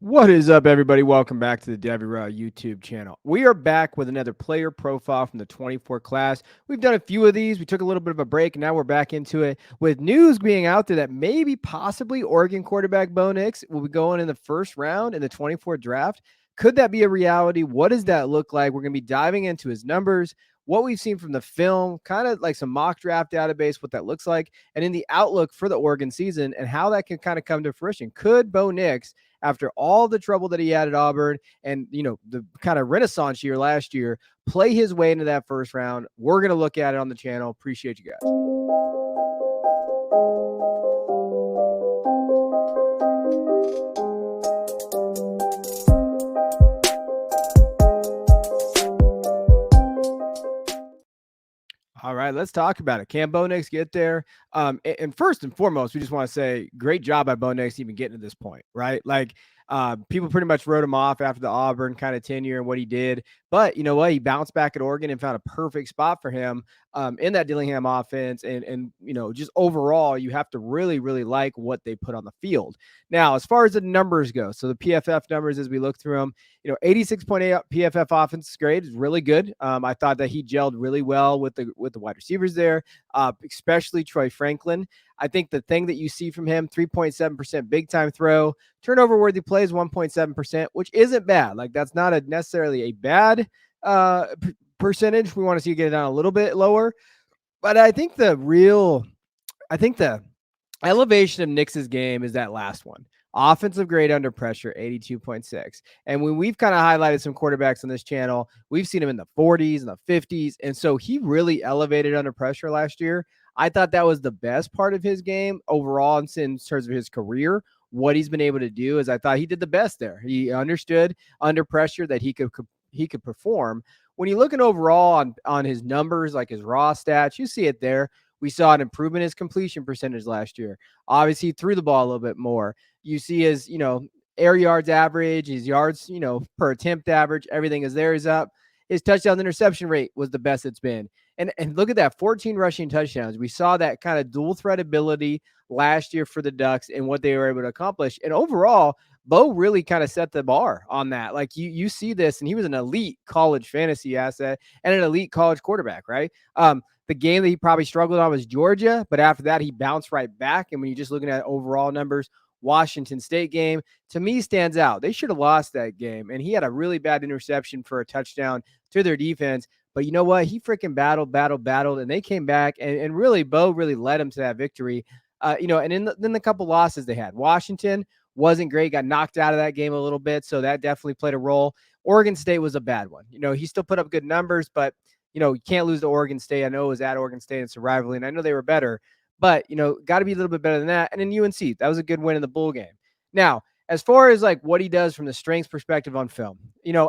What is up, everybody? Welcome back to the Devy YouTube channel. We are back with another player profile from the 24 class. We've done a few of these. We took a little bit of a break, and now we're back into it with news being out there that maybe possibly Oregon quarterback Bo Nix will be going in the first round in the 24 draft. Could that be a reality? What does that look like? We're going to be diving into his numbers, what we've seen from the film, kind of like some mock draft database, what that looks like, and in the outlook for the Oregon season and how that can kind of come to fruition. Could Bo Nix, after all the trouble that he had at Auburn and, the kind of renaissance year last year, play his way into that first round? We're going to look at it on the channel. Appreciate you guys. All right, let's talk about it. Can Bo Nix get there? And first and foremost, we just want to say great job by Bo Nix even getting to this point, right? Like, people pretty much wrote him off after the Auburn kind of tenure and what he did. But you know what? He bounced back at Oregon and found a perfect spot for him in that Dillingham offense. And just overall, you have to really, really like what they put on the field. Now, as far as the numbers go, so the PFF numbers as we look through them, 86.8 PFF offense grade is really good. I thought that he gelled really well with the wide receivers there, especially Troy Franklin. I think the thing that you see from him, 3.7% big time throw, turnover worthy plays 1.7%, which isn't bad. Like, that's not necessarily a bad percentage. We want to see it get it down a little bit lower. But I think the elevation of Nix's game is that last one. Offensive grade under pressure, 82.6. And when we've kind of highlighted some quarterbacks on this channel, we've seen him in the 40s and the 50s. And so he really elevated under pressure last year. I thought that was the best part of his game overall in terms of his career. What he's been able to do is I thought he did the best there. He understood under pressure that he could perform. When you're looking overall on his numbers, like his raw stats, you see it there. We saw an improvement in his completion percentage last year. Obviously, he threw the ball a little bit more. You see his, air yards average, his yards, per attempt average, everything is there is up. His touchdown interception rate was the best it's been. And look at that, 14 rushing touchdowns. We saw that kind of dual threat ability last year for the Ducks and what they were able to accomplish. And overall, Bo really kind of set the bar on that. Like you see this, and he was an elite college fantasy asset and an elite college quarterback, right? The game that he probably struggled on was Georgia, but after that, he bounced right back. And when you're just looking at overall numbers, Washington State game, to me, stands out. They should have lost that game. And he had a really bad interception for a touchdown to their defense. But you know what? He freaking battled, and they came back. And really, Bo really led him to that victory. And then the couple losses they had. Washington wasn't great, got knocked out of that game a little bit. So that definitely played a role. Oregon State was a bad one. He still put up good numbers, but you can't lose to Oregon State. I know it was at Oregon State. It's a rivalry, and I know they were better. But, got to be a little bit better than that. And then UNC, that was a good win in the bowl game. Now, as far as like what he does from the strengths perspective on film,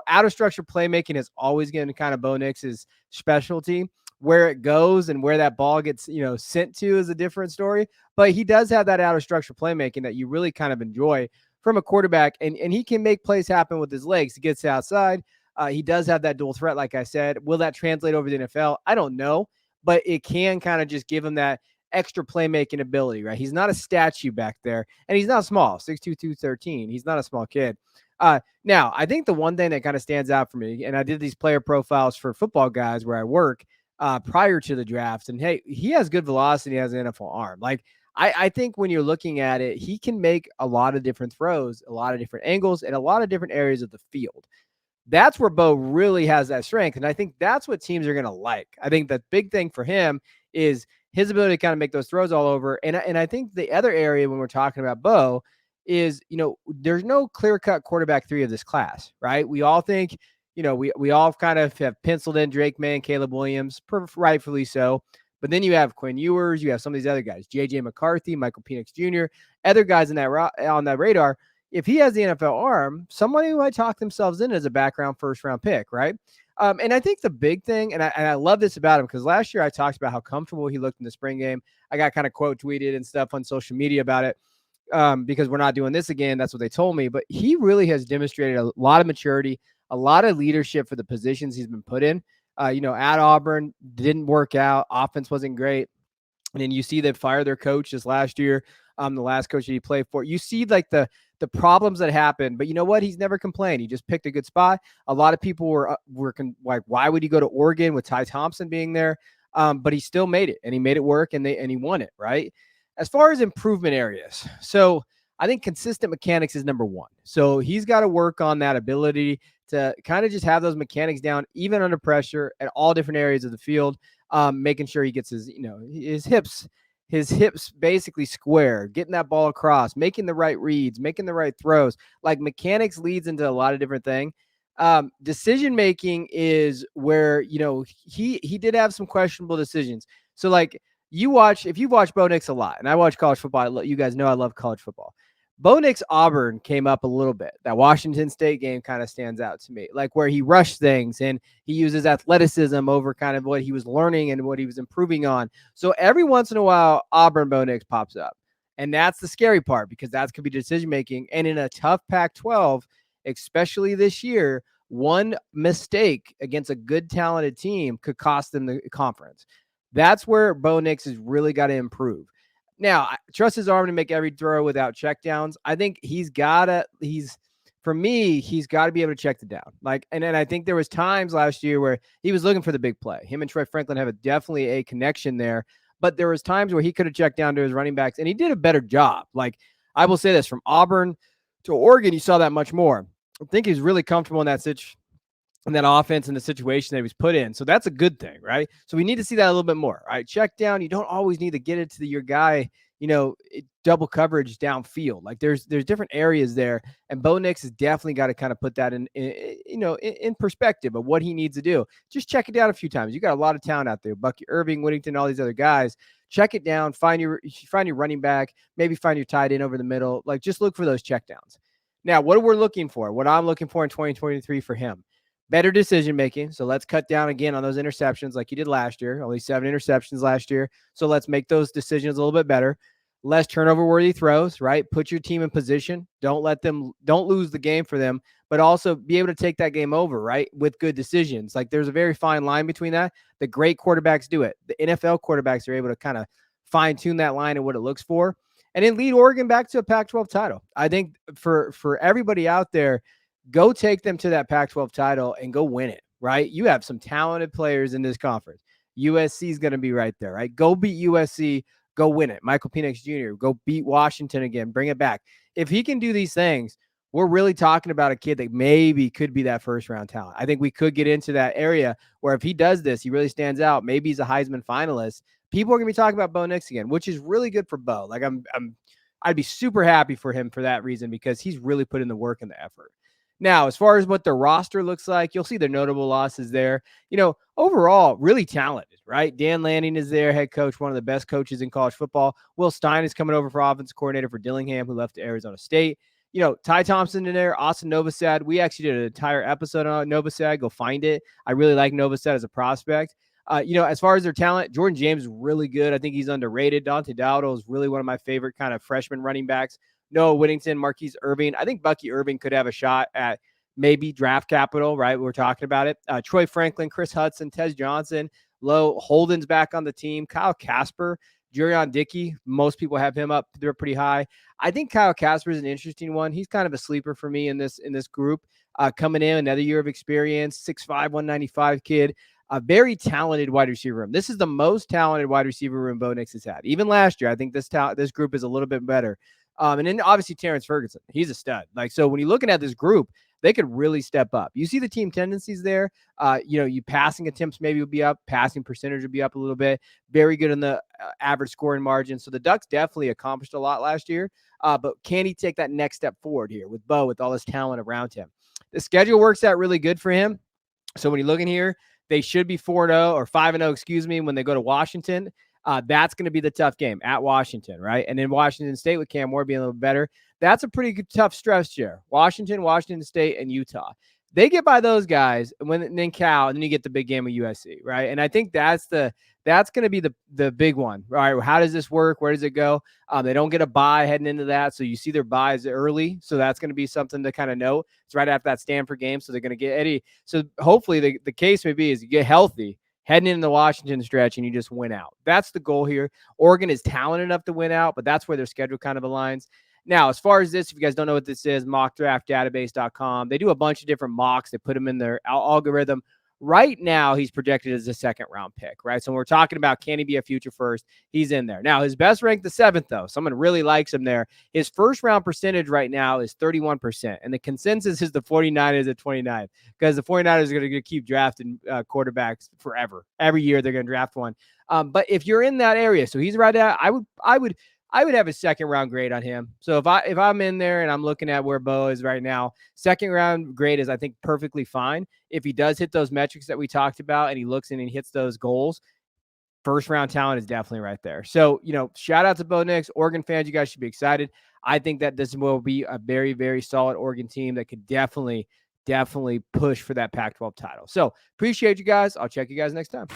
out of structure playmaking has always been kind of Bo Nix's specialty. Where it goes and where that ball gets, sent to is a different story. But he does have that out of structure playmaking that you really kind of enjoy from a quarterback. And he can make plays happen with his legs. He gets outside. He does have that dual threat, like I said. Will that translate over the NFL? I don't know. But it can kind of just give him that extra playmaking ability, right? He's not a statue back there, and he's not small, 6'2", 213. He's not a small kid. Now, I think the one thing that kind of stands out for me, and I did these player profiles for football guys where I work prior to the draft, and hey, he has good velocity, he has an NFL arm. Like, I think when you're looking at it, he can make a lot of different throws, a lot of different angles, and a lot of different areas of the field. That's where Bo really has that strength. And I think that's what teams are going to like. I think the big thing for him is his ability to kind of make those throws all over. And I think the other area when we're talking about Bo is, there's no clear-cut quarterback 3 of this class, right? We all think, we all kind of have penciled in Drake Maye and Caleb Williams, rightfully so. But then you have Quinn Ewers, you have some of these other guys, J.J. McCarthy, Michael Penix Jr., other guys on that radar. If he has the NFL arm, somebody who might talk themselves in as a background first-round pick, right? And I think the big thing, and I love this about him, because last year I talked about how comfortable he looked in the spring game. I got kind of quote tweeted and stuff on social media about it because we're not doing this again. That's what they told me. But he really has demonstrated a lot of maturity, a lot of leadership for the positions he's been put in. At Auburn, didn't work out. Offense wasn't great. And then you see they fired their coach this last year. the last coach that he played for. You see like the problems that happen, but you know what? He's never complained. He just picked a good spot. A lot of people were like, why would he go to Oregon with Ty Thompson being there? But he still made it, and he made it work, and he won it, right? As far as improvement areas, so I think consistent mechanics is number one. So he's got to work on that ability to kind of just have those mechanics down, even under pressure at all different areas of the field, making sure he gets his hips basically square, getting that ball across, making the right reads, making the right throws. Like mechanics leads into a lot of different things. Decision making is where he did have some questionable decisions. So like if you've watched Bo Nix a lot, and I watch college football, you guys know I love college football. Bo Nix Auburn came up a little bit. That Washington State game kind of stands out to me, like where he rushed things and he uses athleticism over kind of what he was learning and what he was improving on. So every once in a while, Auburn Bo Nix pops up. And that's the scary part, because that could be decision making. And in a tough Pac-12, especially this year, one mistake against a good, talented team could cost them the conference. That's where Bo Nix has really got to improve. Now, I trust his arm to make every throw without checkdowns. I think he's got to be able to check the down. Like, and then I think there was times last year where he was looking for the big play. Him and Troy Franklin have definitely a connection there. But there was times where he could have checked down to his running backs, and he did a better job. Like, I will say this, from Auburn to Oregon, you saw that much more. I think he's really comfortable in that offense and the situation that he was put in. So that's a good thing, right? So we need to see that a little bit more, right? Check down. You don't always need to get it to your guy, double coverage downfield. Like there's different areas there. And Bo Nix has definitely got to kind of put that in perspective of what he needs to do. Just check it down a few times. You got a lot of talent out there. Bucky Irving, Whittington, all these other guys. Check it down. Find your running back. Maybe find your tight end over the middle. Like just look for those check downs. Now, what I'm looking for in 2023 for him, better decision-making. So let's cut down again on those interceptions like you did last year. Only 7 interceptions last year. So let's make those decisions a little bit better. Less turnover-worthy throws, right? Put your team in position. Don't lose the game for them, but also be able to take that game over, right? With good decisions. Like there's a very fine line between that. The great quarterbacks do it. The NFL quarterbacks are able to kind of fine-tune that line and what it looks for. And then lead Oregon back to a Pac-12 title. I think for everybody out there, go take them to that Pac-12 title and go win it, right? You have some talented players in this conference. USC is going to be right there, right? Go beat USC, go win it. Michael Penix Jr., go beat Washington again, bring it back. If he can do these things, we're really talking about a kid that maybe could be that first-round talent. I think we could get into that area where if he does this, he really stands out. Maybe he's a Heisman finalist. People are going to be talking about Bo Nix again, which is really good for Bo. Like I'd be super happy for him for that reason, because he's really put in the work and the effort. Now, as far as what the roster looks like, you'll see the notable losses there. Overall, really talented, right? Dan Lanning is there, head coach, one of the best coaches in college football. Will Stein is coming over for offensive coordinator for Dillingham, who left to Arizona State. Ty Thompson in there, Austin Novosad. We actually did an entire episode on Novosad. Go find it. I really like Novosad as a prospect. As far as their talent, Jordan James is really good. I think he's underrated. Dante Dowdle is really one of my favorite kind of freshman running backs. Noah Whittington, Marquise Irving. I think Bucky Irving could have a shot at maybe draft capital, right? We're talking about it. Troy Franklin, Chris Hudson, Tez Johnson, Lowe, Holden's back on the team. Kyle Casper, Jurion Dickey. Most people have him up. They're pretty high. I think Kyle Casper is an interesting one. He's kind of a sleeper for me in this group. Coming in, another year of experience, 6'5", 195 kid. A very talented wide receiver room. This is the most talented wide receiver room Bo Nix has had. Even last year, I think this group is a little bit better. And then obviously Terrence Ferguson, he's a stud. Like, so when you're looking at this group, they could really step up. You see the team tendencies there. You passing attempts maybe would be up, passing percentage would be up a little bit. Very good in the average scoring margin. So the Ducks definitely accomplished a lot last year. But can he take that next step forward here with Bo, with all this talent around him? The schedule works out really good for him. So when you look in here, they should be 4-0 or 5-0, when they go to Washington. That's going to be the tough game at Washington, right? And then Washington State with Cam Moore being a little better. That's a pretty good, tough stretch there. Washington State, and Utah. They get by those guys, and then Cal, and then you get the big game with USC, right? And I think that's going to be the big one, right? How does this work? Where does it go? They don't get a bye heading into that, so you see their buys early, so that's going to be something to kind of know. It's right after that Stanford game, so they're going to get Eddie. So hopefully the case may be is you get healthy, heading into the Washington stretch and you just win out. That's the goal here. Oregon is talented enough to win out, but that's where their schedule kind of aligns. Now, as far as this, if you guys don't know what this is, mockdraftdatabase.com. They do a bunch of different mocks. They put them in their algorithm. Right now, he's projected as a second-round pick, right? So when we're talking about can he be a future first, he's in there. Now, his best ranked the 7th, though. Someone really likes him there. His first-round percentage right now is 31%, and the consensus is the 49ers at 29, because the 49ers are going to keep drafting quarterbacks forever. Every year they're going to draft one. But if you're in that area, so he's right at, I would have a second round grade on him. So if I'm in there and I'm looking at where Bo is right now, second round grade is, I think, perfectly fine. If he does hit those metrics that we talked about and he looks in and he hits those goals, first round talent is definitely right there. So, shout out to Bo Nix. Oregon fans, you guys should be excited. I think that this will be a very, very solid Oregon team that could definitely push for that Pac-12 title. So appreciate you guys. I'll check you guys next time.